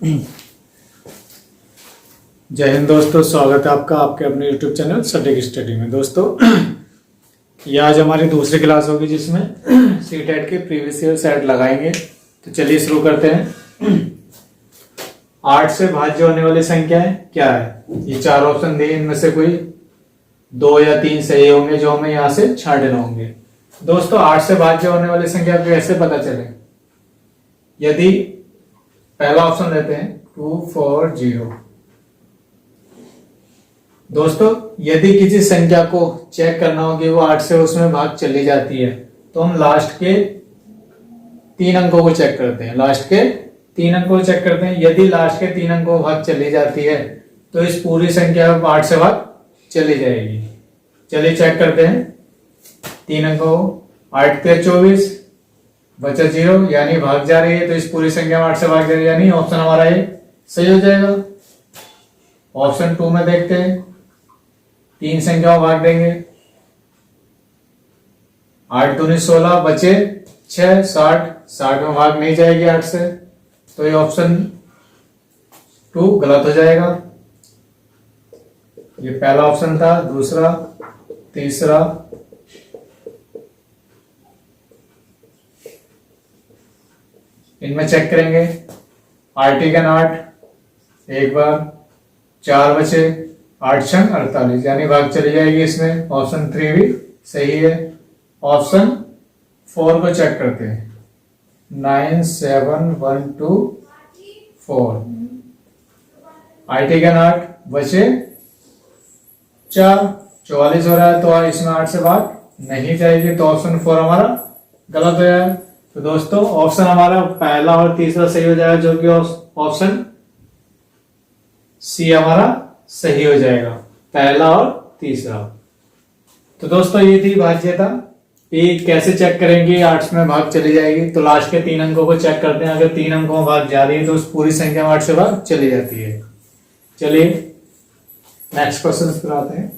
जय हिंद दोस्तों, स्वागत है आपका आपके अपने YouTube चैनल सटीक स्टडी में। दोस्तों ये आज हमारी दूसरी क्लास होगी जिसमें सीटेट के प्रीवियस ईयर सेट लगाएंगे। तो चलिए शुरू करते हैं। 8 से भाज्य होने वाली संख्याएं क्या है? ये चार ऑप्शन दिए, इनमें से कोई 2 या 3 सही होंगे जो हमें यहाँ से छांटने होंगे। दोस्तों 8 से भाज्य होने वाली संख्या को कैसे पता चले? यदि पहला ऑप्शन लेते हैं 240। दोस्तों यदि किसी संख्या को चेक करना हो कि वो 8 से उसमें भाग चली जाती है तो हम लास्ट के 3 अंकों को चेक करते हैं। यदि लास्ट के 3 अंकों को भाग चली जाती है तो इस पूरी संख्या 8 से भाग चली जाएगी। चलिए चेक करते हैं 3 अंकों को। 8 के 24 बचा 0 यानी भाग जा रही है, तो इस पूरी संख्या 8 से भाग जा रही है, यानी ऑप्शन हमारा ये सही हो जाएगा। ऑप्शन 2 में देखते हैं, 3 संख्याओं भाग देंगे। 8 दूनी 16 बचे 6 60 में भाग नहीं जाएगी 8 से, तो ये ऑप्शन 2 गलत हो जाएगा। ये पहला ऑप्शन था, दूसरा, तीसरा, इनमें चेक करेंगे। 8 × 8 एक बार, 4 बचे, 8 × 48 यानी भाग चली जाएगी इसमें। ऑप्शन 3 भी सही है। ऑप्शन 4 को चेक करते हैं। 9 7 1 2 4। 8 × 8 बचे 4, 44 हो रहा है, तो इसमें 8 से भाग नहीं जाएगी, तो ऑप्शन 4 हमारा गलत हो जाएगा। तो दोस्तों ऑप्शन हमारा पहला और तीसरा सही हो जाएगा, जो कि ऑप्शन सी हमारा सही हो जाएगा, पहला और तीसरा। तो दोस्तों ये थी भाज्यता कि कैसे चेक करेंगे 8 में भाग चली जाएगी। तो लास्ट के 3 अंकों को चेक करते हैं। अगर 3 अंकों में भाग जा रही है तो उस पूरी संख्या में 8 से भाग चली जाती है। चलिए नेक्स्ट क्वेश्चन पर आते हैं।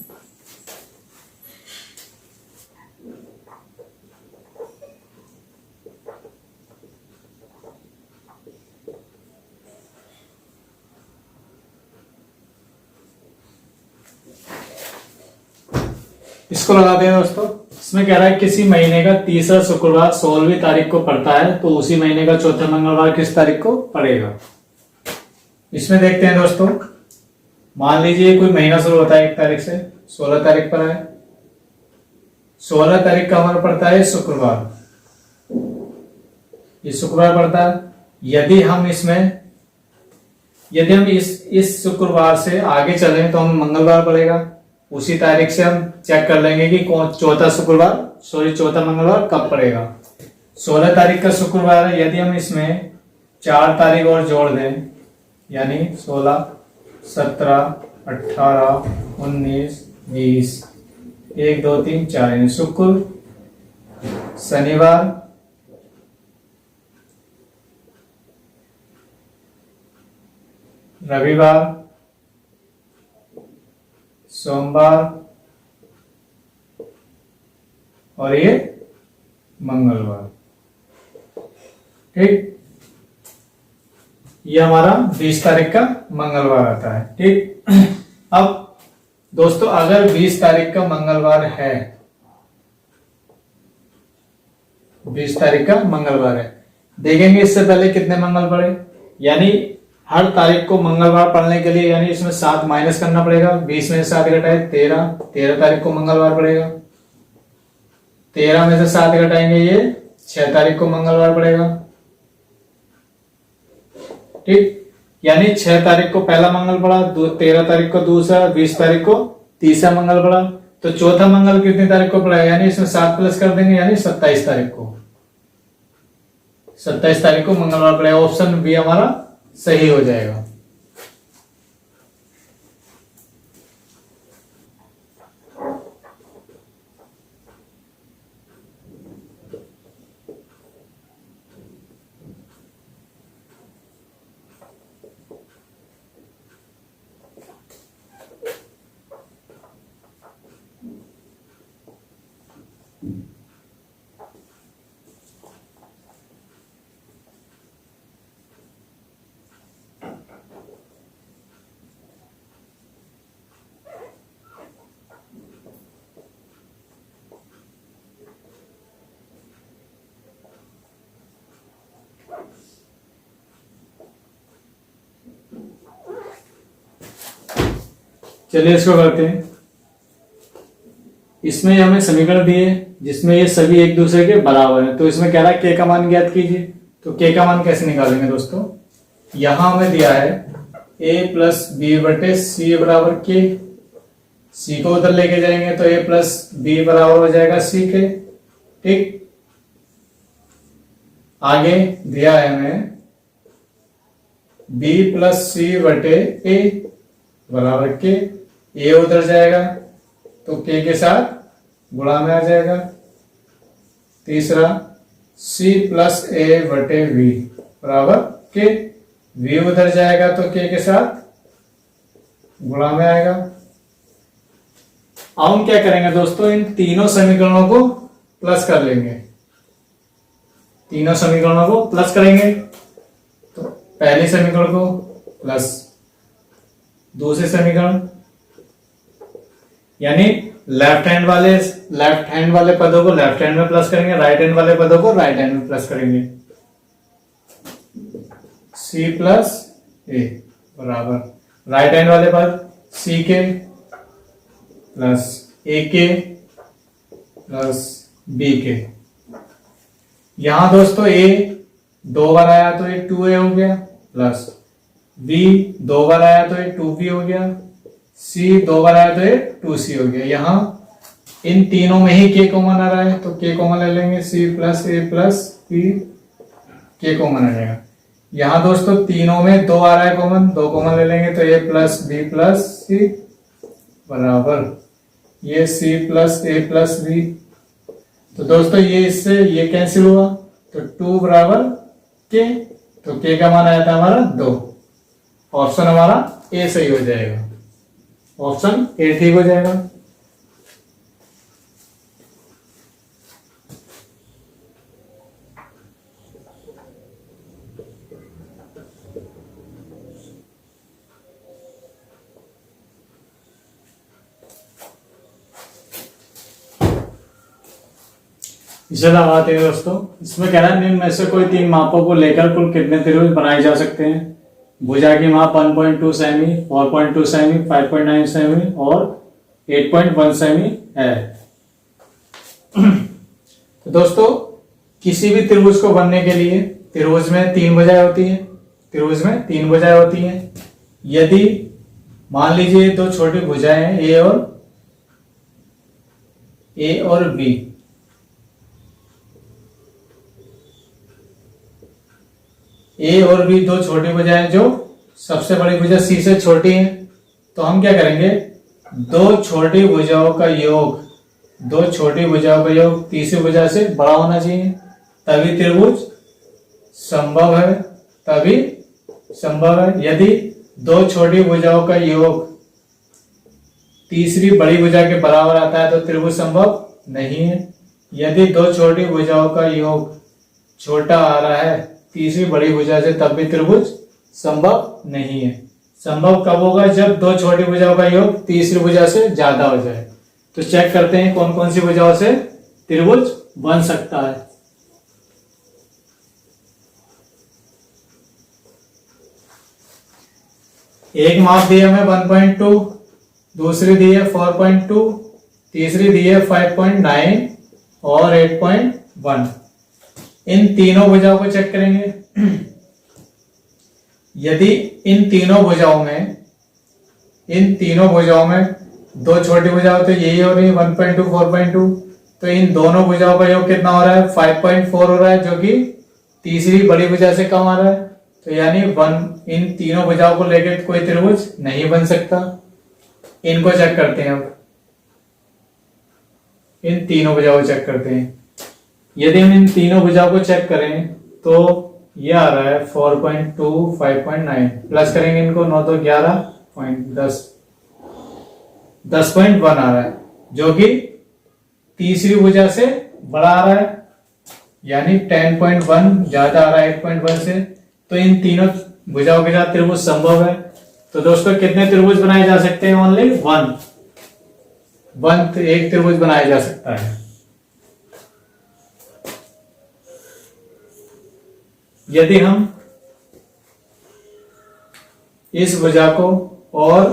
इसको लगाते हैं दोस्तों। इसमें कह रहा है किसी महीने का तीसरा शुक्रवार 16वीं तारीख को पड़ता है, तो उसी महीने का चौथा मंगलवार किस तारीख को पड़ेगा? इसमें देखते हैं दोस्तों। मान लीजिए कोई महीना शुरू होता है 1 तारीख से, 16 तारीख पर है। 16 तारीख का हमारा पड़ता है शुक्रवार, ये शुक्रवार पड़ता है। यदि हम इस शुक्रवार से आगे चलें तो हम मंगलवार पड़ेगा। उसी तारीख से हम चेक कर लेंगे कि चौथा मंगलवार कब पड़ेगा। 16 तारीख का शुक्रवार है, यदि हम इसमें 4 तारीख और जोड़ दें, यानी 16 17 18 19 20 1 2 3 4, यानी शुक्र, शनिवार, रविवार, सोमवार और ये मंगलवार। ठीक, ये हमारा 20 तारीख का मंगलवार आता है। ठीक, अब दोस्तों अगर 20 तारीख का मंगलवार है, 20 तारीख का मंगलवार है, देखेंगे इससे पहले कितने मंगल पड़े, यानी हर तारीख को मंगलवार पढ़ने के लिए यानी इसमें 7 माइनस करना पड़ेगा। 20 में से 7 घटाए 13 तारीख को मंगलवार पड़ेगा। 13 में से 7 घटाएंगे, ये 6 तारीख को मंगलवार पड़ेगा। ठीक, यानी 6 तारीख को पहला मंगल पड़ा, 13 तारीख को दूसरा, 20 तारीख को तीसरा मंगल पड़ा। तो चौथा मंगल कितनी तारीख को पड़ा, यानी इसमें 7 प्लस कर देंगे, यानी 27 तारीख को। 27 तारीख को मंगलवार पड़ेगा। ऑप्शन बी हमारा सही हो जाएगा। चलिए इसको करते हैं। इसमें हमें समीकरण दिए जिसमें ये सभी एक दूसरे के बराबर हैं, तो इसमें कह रहा है के का मान ज्ञात कीजिए। तो के का मान कैसे निकालेंगे दोस्तों, यहां हमें दिया है a प्लस बी बटे सी बराबर के, सी को उधर लेके जाएंगे तो a प्लस बी बराबर हो जाएगा सी के। ठीक, आगे दिया है हमें b प्लस सी बटे a बराबर के, a उधर जाएगा तो k के साथ गुणा में आ जाएगा। तीसरा c प्लस a बटे v बराबर के, v उधर जाएगा तो k के साथ गुणा में आएगा। अब हम क्या करेंगे दोस्तों, इन तीनों समीकरणों को प्लस कर लेंगे। तीनों समीकरणों को प्लस करेंगे तो पहले समीकरण को प्लस दूसरे समीकरण, यानी लेफ्ट हैंड वाले पदों को लेफ्ट हैंड में प्लस करेंगे, राइट हैंड वाले पदों को राइट हैंड में प्लस करेंगे। c प्लस ए बराबर राइट हैंड वाले पद c के प्लस ए के प्लस बी के। यहां दोस्तों a 2 बार आया तो ये 2a हो गया, प्लस b 2 बार आया तो ये 2b हो गया, c 2 बार आया तो ये 2c हो गया। यहां इन तीनों में ही k कॉमन आ रहा है तो k कॉमन ले लेंगे, c plus a plus b, k common आ जाएगा। यहां दोस्तों तीनों में 2 आ रहा है कॉमन, 2 कॉमन ले लेंगे तो a plus b plus c बराबर ये c plus a plus b। तो दोस्तों ये इससे ये कैंसिल हुआ तो 2 बराबर k, तो k का मान आया था हमारा 2। ऑप्शन हमारा ए सही हो जाएगा, ऑप्शन ए ठीक हो जाएगा। चला आते हैं दोस्तों, इसमें कह रहा है निम्न में से कोई 3 मापों को लेकर कुल कितने त्रिभुज बनाए जा सकते हैं। भुजा की माप 1.2 सेमी, 4.2 सेमी, 5.9 सेमी और 8.1 सेमी है। तो दोस्तों किसी भी त्रिभुज को बनने के लिए त्रिभुज में 3 भुजाएं होती हैं, त्रिभुज में 3 भुजाएं होती हैं। यदि मान लीजिए 2 छोटी भुजाएं हैं ए और बी, ए और बी 2 छोटी भुजाएं जो सबसे बड़ी भुजा सी से छोटी है, तो हम क्या करेंगे 2 छोटी भुजाओं का योग, 2 छोटी भुजाओं का योग तीसरी भुजा से बड़ा होना चाहिए, तभी त्रिभुज संभव है, तभी संभव है। यदि 2 छोटी भुजाओं का योग तीसरी बड़ी भुजा के बराबर आता है तो त्रिभुज संभव नहीं है। यदि 2 छोटी भुजाओं का योग छोटा आ रहा है तीसरी बड़ी भुजा से, तब भी त्रिभुज संभव नहीं है। संभव कब होगा, जब 2 छोटी भुजाओं का योग तीसरी भुजा से ज्यादा हो जाए। तो चेक करते हैं कौन कौन सी भुजाओं से त्रिभुज बन सकता है। एक माप दी है हमें 1.2, दूसरी दी है 4.2, तीसरी दी है 5.9 और 8.1। इन तीनों भुजाओं को चेक करेंगे। यदि इन तीनों भुजाओं में 2 छोटी भुजाओं तो यही हो रही है 1.2 4.2, तो इन दोनों भुजाओं का योग कितना हो रहा है 5.4 हो रहा है, जो कि तीसरी बड़ी भुजा से कम आ रहा है। तो यानी इन तीनों भुजाओं को लेकर कोई त्रिभुज नहीं बन सकता। इनको चेक करते हैं, अब इन तीनों भुजाओं को चेक करते हैं। यदि हम इन तीनों भुजाओं को चेक करें तो ये आ रहा है 4.2 5.9, प्लस करेंगे इनको 9 तो 11.10 10.1 आ रहा है, जो कि तीसरी भुजा से बड़ा आ रहा है, यानी 10.1 ज्यादा आ रहा है 8.1 से। तो इन तीनों भुजाओं के साथ त्रिभुज संभव है। तो दोस्तों कितने त्रिभुज बनाए जा सकते हैं, ओनली एक त्रिभुज बनाया जा सकता है। यदि हम इस भुजा को और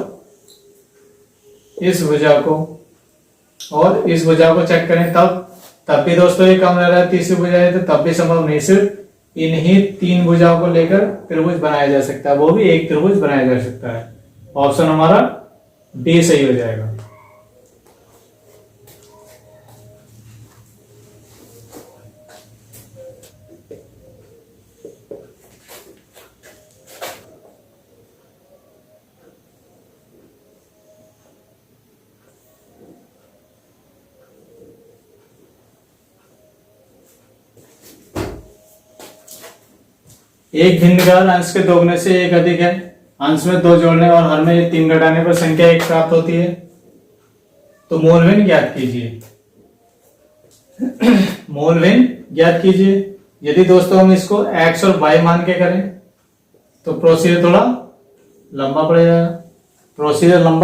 इस भुजा को और इस भुजा को चेक करें तब भी दोस्तों ये कम रह रहा है, तीसरी भुजा है तो तब भी संभव नहीं। सिर्फ इन्हीं तीन भुजाओं को लेकर त्रिभुज बनाया जा सकता है, वो भी एक त्रिभुज बनाया जा सकता है। ऑप्शन हमारा डी सही हो जाएगा। एक भिन्नगार अंश के दोगुने से एक अधिक है, अंश में दो जोड़ने और हर में ये तीन घटाने पर संख्या एक प्राप्त होती है, तो मूलभिन्न ज्ञात कीजिए। मूलभिन्न ज्ञात कीजिए। यदि दोस्तों हम इसको x और y मान के करें तो प्रोसीजर थोड़ा लंबा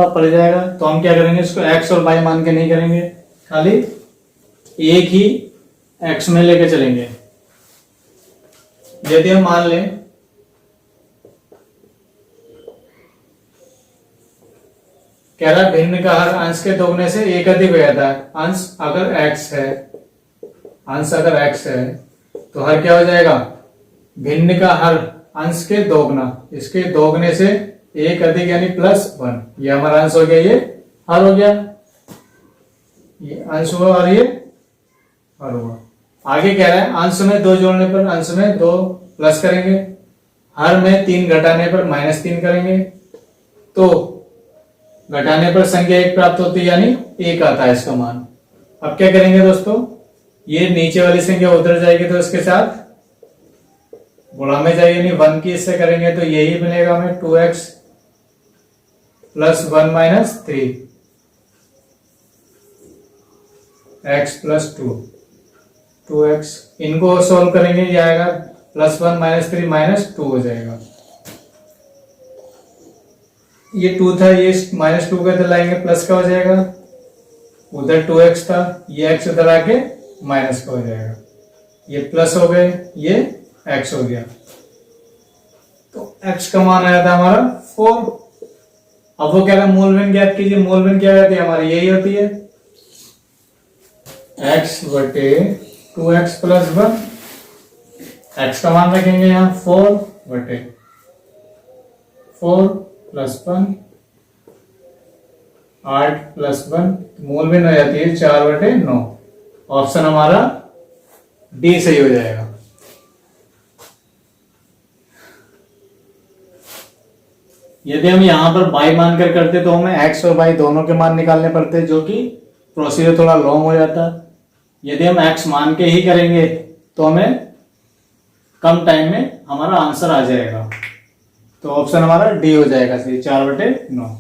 पड़ जाएगा, तो हम क्या करेंगे, इसको x और y मान के नहीं करेंगे, खाली एक ही x में लेके चलेंगे। यदि हम मान लें कह रहा भिन्न का हर अंश के दोगुने से एक अधिक हो जाता है। अंश अगर x है तो हर क्या हो जाएगा, भिन्न का हर अंश के दोगुना, इसके दोगुने से एक अधिक यानी +1। ये हमारा अंश हो गया, ये हर हो गया, ये अंश हुआ और ये हर हुआ। आगे कह रहा है अंश में दो जोड़ने पर अंश में दो प्लस करेंगे, हर में तीन घटाने पर -3 करेंगे, तो घटाने पर संख्या एक प्राप्त होती है यानी एक आता है इसका मान। अब क्या करेंगे दोस्तों, ये नीचे वाली संख्या उधर जाएगी तो इसके साथ गुणा में जाएगी, यानी 1 की इससे करेंगे तो यही मिलेगा हमें 2x + 1 - 3 x + 2x। इनको सॉल्व करेंगे, ये आएगा +1 - 3 - 2 हो जाएगा। ये 2 था, ये -2 का इधर लाएंगे प्लस का हो जाएगा, उधर 2x था, ये x उधर आके माइनस का हो जाएगा, ये प्लस हो गए, ये x हो गया, तो x का मान आया था हमारा 4। अब वो कह रहा है मूलभिन्न ज्ञात कीजिए। मूलभिन्न क्या रहती है हमारी, यही होती है x बटे 2x + 1। x का मान रखेंगे यहाँ 4 बटे 4 + 1, 8 + 1, मूलभिन्न हो जाती है 4 बटे 9। ऑप्शन हमारा डी सही हो जाएगा। यदि हम यहां पर y मानकर करते तो हमें x और y दोनों के मान निकालने पड़ते, जो कि प्रोसीजर थोड़ा लॉन्ग हो जाता। यदि हम x मान के ही करेंगे तो हमें कम टाइम में हमारा आंसर आ जाएगा, तो ऑप्शन हमारा डी हो जाएगा सही, 4 बटे 9।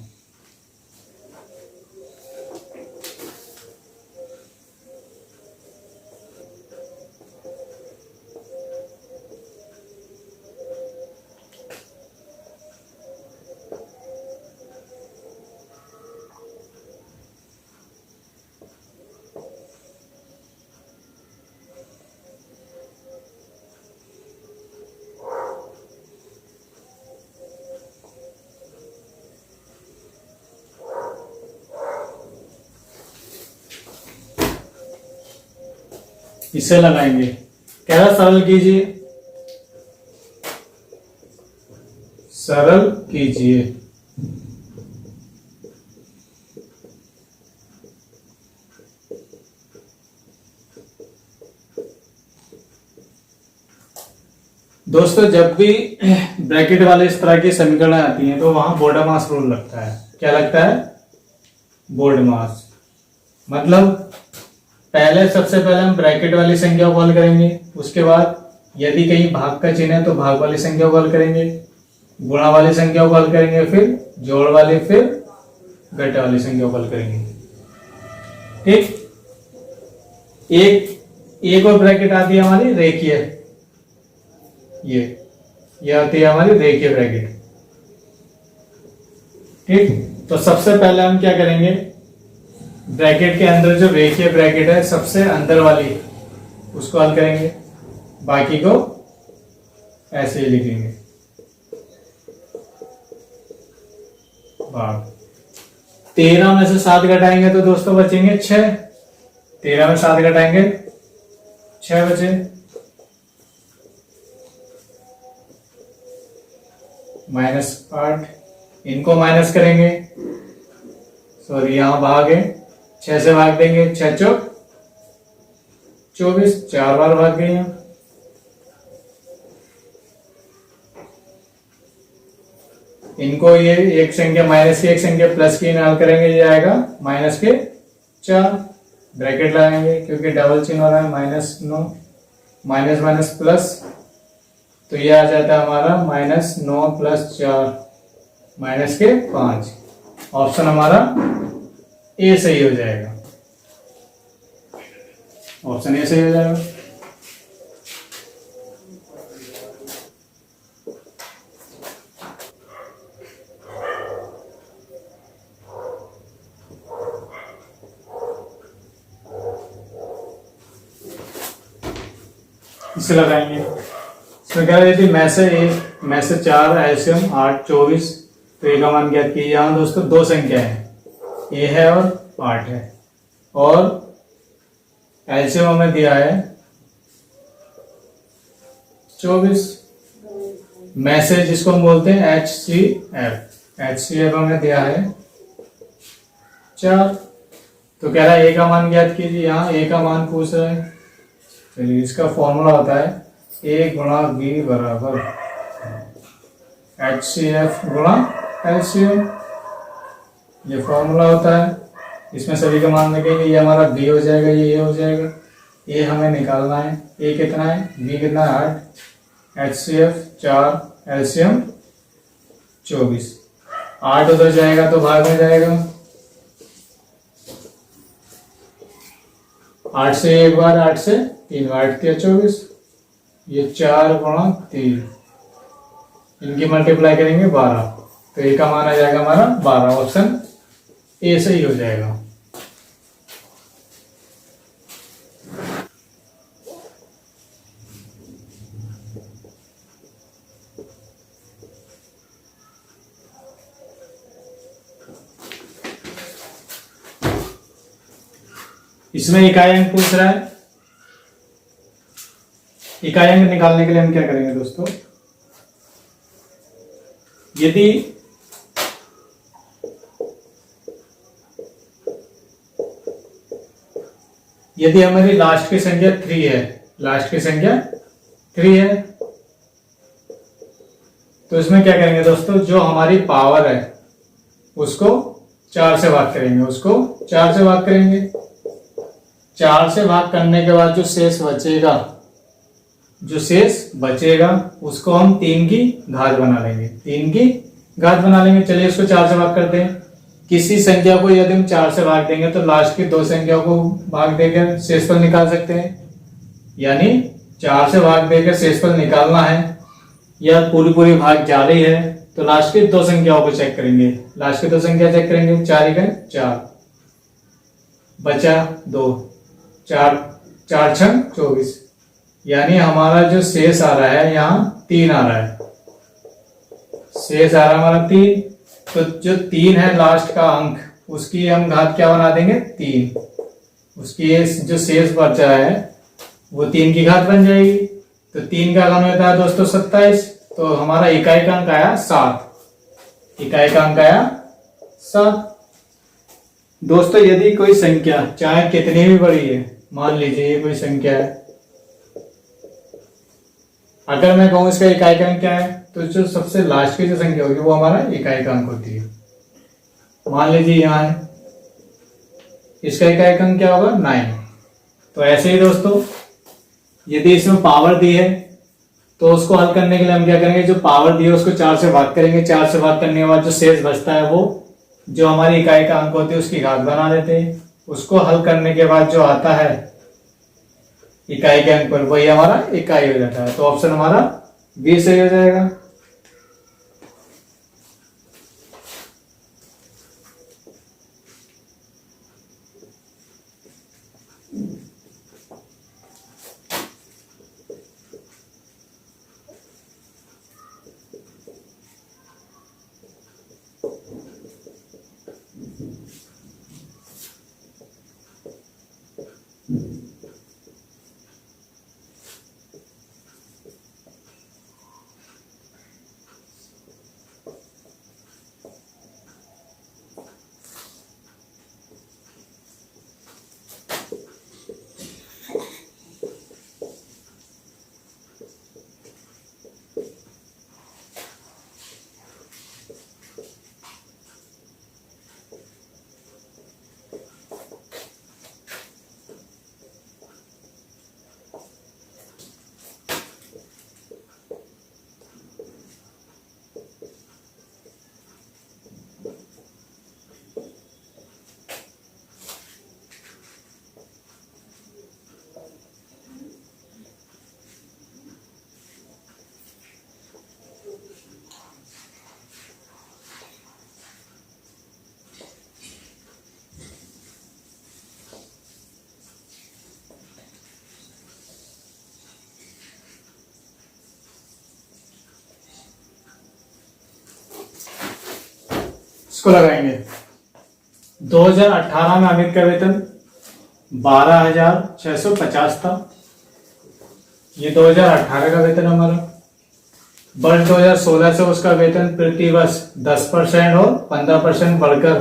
इसे लगाएंगे, कह रहा सरल कीजिए, सरल कीजिए। दोस्तों जब भी ब्रैकेट वाले इस तरह की समीकरण आती हैं तो वहां बोर्डमास रूल लगता है। क्या लगता है, बोर्डमास। मतलब पहले सबसे पहले हम ब्रैकेट वाली संख्या को हल करेंगे, उसके बाद यदि कहीं भाग का चिन्ह है तो भाग वाली संख्या को हल करेंगे, गुणा वाली संख्या को हल करेंगे, फिर जोड़ वाली, फिर घटा वाली संख्या को हल करेंगे। ठीक, एक और ब्रैकेट आती है हमारी रेखीय, ये आती है हमारी रेखीय ब्रैकेट। ठीक, तो सबसे पहले हम क्या करेंगे, ब्रैकेट के अंदर जो रेखीय ब्रैकेट है सबसे अंदर वाली उसको हल करेंगे, बाकी को ऐसे ही लिखेंगे, भाग 13 में से 7 घटाएंगे तो दोस्तों बचेंगे 6। 13 में 7 घटाएंगे 6 बचे। -8, इनको माइनस करेंगे, सॉरी यहां भाग है, 6 से भाग देंगे, 6 चौक 24, 4 बार भाग गए यहाँ। इनको ये एक संख्या माइनस की एक संख्या प्लस की हल करेंगे, ये आएगा -4, ब्रैकेट लगाएंगे क्योंकि डबल चिन्ह हो रहा है, -9 माइनस माइनस प्लस, तो ये आ जाता है हमारा -9 + 4 -5। ऑप्शन हमारा ए सही हो जाएगा, ऑप्शन ए सही हो जाएगा। इसे लगाएंगे, इसमें क्या है, में से 4 एलसीएम 8 24, तो ए का मान ज्ञात कीजिए। यहाँ दोस्तों दो संख्या है, ए है और 8 है, और एलसीएम हमें दिया है 24, में से जिसको हम बोलते हैं HCF हमें दिया है 4, तो कह रहा है ए का मान ज्ञात कीजिए। यहाँ ए का मान पूछ रहा है, चलिए इसका फॉर्मूला होता है A गुणा B बराबर HCF गुणा LCM, ये फॉर्मूला होता है। इसमें सभी का मान लगेंगे, ये हमारा B हो जाएगा, ये A हो जाएगा। A हमें निकालना है, A कितना है, B कितना है 8, HCF 4, LCM 24, 8 उधर जाएगा तो भाग में जाएगा, 8 से एक बार, 8 से 3 बार, 8 के 24, ये 4 गुणा 3, इनकी मल्टीप्लाई करेंगे 12, तो ए का मान आ जाएगा हमारा 12, ऑप्शन ए सही हो जाएगा। इसमें इकाई अंक पूछ रहा है, इकाई अंक निकालने के लिए हम क्या करेंगे दोस्तों, यदि हमारी लास्ट की संख्या 3 है, लास्ट की संख्या 3 है, तो इसमें क्या करेंगे दोस्तों, जो हमारी पावर है उसको 4 से भाग करेंगे, उसको 4 से भाग करेंगे। 4 से भाग करने के बाद जो शेष बचेगा उसको हम 3 की घात बना लेंगे, 3 की घात बना लेंगे। चलिए इसको 4 से भाग करते हैं। किसी संख्या को यदि हम 4 से भाग देंगे तो लास्ट की 2 संख्याओं को भाग देकर शेषफल निकाल सकते हैं, यानी 4 से भाग देकर शेषफल निकालना है या पूरी भाग जा रही है तो लास्ट की 2 संख्याओं को चेक करेंगे, लास्ट की 2 संख्या चेक करेंगे, 4 का 4 बचा 2, 4 6 24, यानी हमारा जो शेष आ रहा है यहाँ 3 आ रहा है, शेष आ रहा है हमारा 3, तो जो 3 है लास्ट का अंक, उसकी हम घात क्या बना देंगे 3, उसकी जो शेष बचा है वो 3 की घात बन जाएगी। तो 3 का घन होता है दोस्तों 27, तो हमारा इकाई का अंक आया 7, इकाई का अंक आया 7। दोस्तों यदि कोई संख्या चाहे कितनी भी बड़ी है, मान लीजिए ये कोई संख्या है, अगर मैं कहूं इसका इकाई का अंक क्या है, तो जो सबसे लास्ट की जो संख्या होगी वो हमारा इकाई का अंक होती है। मान लीजिए यहां है, इसका इकाई का अंक क्या होगा 9। तो ऐसे ही दोस्तों यदि इसमें पावर दी है तो उसको हल करने के लिए हम क्या करेंगे, जो पावर दी है उसको 4 से भाग करेंगे, 4 से भाग करने के बाद जो शेष बचता है वो जो हमारी इकाई का अंक होती है उसकी घात बना देते हैं। उसको हल करने के बाद जो आता है इकाई के अंक पर, वही हमारा इकाई हो जाता है। तो ऑप्शन हमारा बी सही हो जाएगा। इसको लगाएंगे। 2018 में अमित का वेतन 12,650 था। ये 2018 का वेतन हमारा। वर्ष 2016 से उसका वेतन प्रति वर्ष 10% और 15% बढ़कर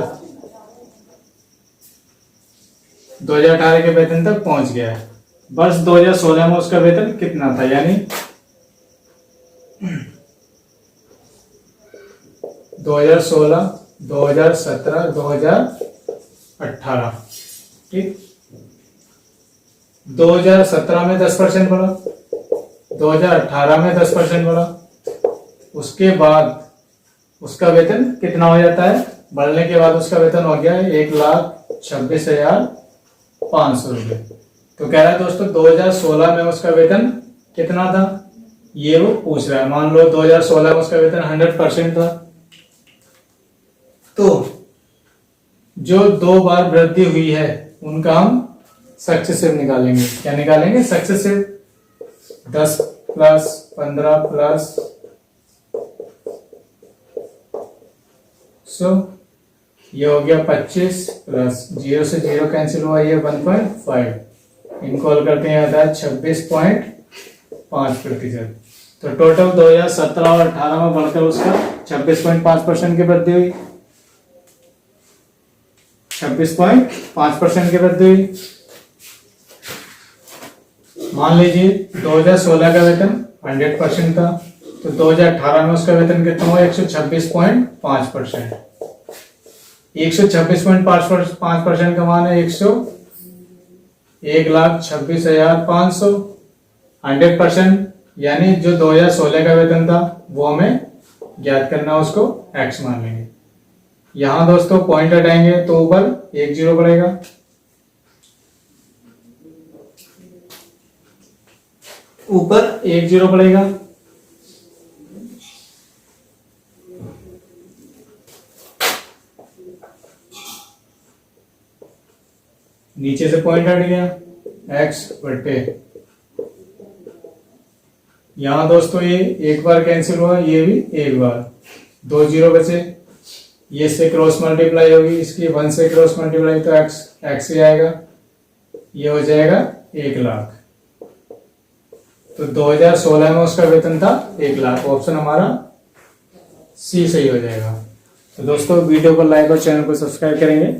2018 के वेतन तक पहुंच गया है। वर्ष 2016 में उसका वेतन कितना था, यानी 2016, 2017, 2018, ठीक। 2017 में 10% बढ़ा, 2018 में 10% बढ़ा, उसके बाद उसका वेतन कितना हो जाता है, बढ़ने के बाद उसका वेतन हो गया है 1,26,500 रुपये। तो कह रहा है दोस्तों 2016 में उसका वेतन कितना था, ये वो पूछ रहा है। मान लो 2016 में उसका वेतन 100% था, तो जो 2 बार वृद्धि हुई है उनका हम सक्सेसिव निकालेंगे। क्या निकालेंगे, सक्सेसिव। 10 प्लस 15 प्लस 100, ये हो गया 25 प्लस 0 से 0 कैंसिल हुआ, ये 1.5, इनको हल करते हैं आता है 26.5%। तो टोटल 2017 और 18 में बढ़कर उसका 26.5% की वृद्धि हुई, 26.5% की वृद्धि हुई। मान लीजिए 2016 का वेतन 100% था, तो 2018 में उसका वेतन कितना हुआ, 126.5%। 126.5% का मान है 1,26,500। 100% यानी जो 2016 का वेतन था वो हमें ज्ञात करना, उसको x मान लेंगे। यहां दोस्तों पॉइंट हटाएंगे तो ऊपर 1 0 पड़ेगा, ऊपर 1 0 पड़ेगा। नीचे से पॉइंट हट गया, x बटे, यहां दोस्तों ये एक बार कैंसिल हुआ, ये भी एक बार, 2 0 बचे। ये से क्रॉस मल्टीप्लाई होगी, इसकी 1 से क्रॉस मल्टीप्लाई, तो x ही आएगा, ये हो जाएगा 1 लाख। तो 2016 में उसका वेतन था 1 लाख। ऑप्शन हमारा सी सही हो जाएगा। तो दोस्तों वीडियो को लाइक और चैनल को सब्सक्राइब करेंगे।